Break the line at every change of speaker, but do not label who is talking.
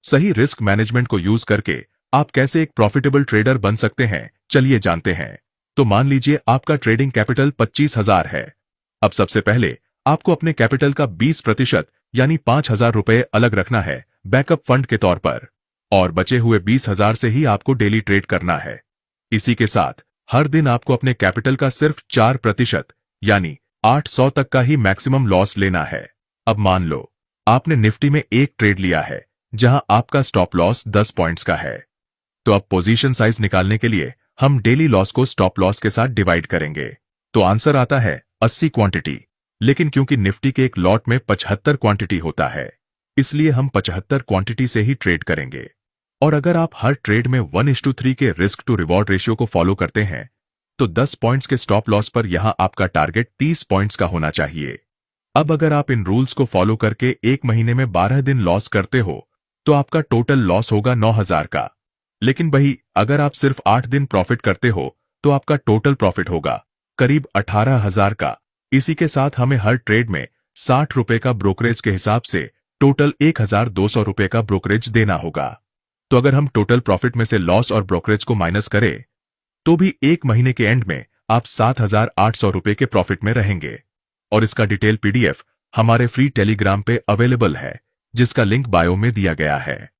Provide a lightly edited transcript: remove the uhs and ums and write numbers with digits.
सही risk management को use करके आप कैसे एक प्रॉफिटेबल ट्रेडर बन सकते हैं, चलिए जानते हैं। तो मान लीजिए आपका ट्रेडिंग कैपिटल 25,000 है। अब सबसे पहले आपको अपने कैपिटल का 20% यानी 5,000 रुपए अलग रखना है बैकअप फंड के तौर पर, और बचे हुए 20,000 से ही आपको डेली ट्रेड करना है। इसी के साथ हर दिन आपको अपने कैपिटल का सिर्फ 4% यानी 800 तक का ही मैक्सिमम लॉस लेना है। अब मान लो आपने निफ्टी में एक ट्रेड लिया है जहां आपका स्टॉप लॉस 10 पॉइंट्स का है। तो अब पोजीशन साइज निकालने के लिए हम डेली लॉस को स्टॉप लॉस के साथ डिवाइड करेंगे। तो आंसर आता है 80 क्वांटिटी। लेकिन क्योंकि निफ्टी के एक लॉट में 75 क्वांटिटी होता है, इसलिए हम 75 क्वांटिटी से ही ट्रेड करेंगे। और अगर आप हर ट्रेड में 1:3 के रिस्क टू रिवॉर्ड रेशियो को फॉलो करते हैं, तो 10 पॉइंट्स के स्टॉप लॉस पर यहां आपका टारगेट 30 पॉइंट्स का होना चाहिए। अब अगर आप इन रूल्स को फॉलो करके एक महीने में 12 दिन लॉस करते हो, तो आपका टोटल लॉस होगा 9,000 का। लेकिन वही अगर आप सिर्फ 8 दिन प्रॉफिट करते हो, तो आपका टोटल प्रॉफिट होगा करीब 18,000 का। इसी के साथ हमें हर ट्रेड में 60 रुपए का ब्रोकरेज के हिसाब से टोटल 1,200 रुपए का ब्रोकरेज देना होगा। तो अगर हम टोटल प्रॉफिट में से लॉस और ब्रोकरेज को माइनस करें, तो भी एक महीने के एंड में आप 7,800 रुपए के प्रॉफिट में रहेंगे। और इसका डिटेल पीडीएफ हमारे फ्री टेलीग्राम पे अवेलेबल है, जिसका लिंक बायो में दिया गया है।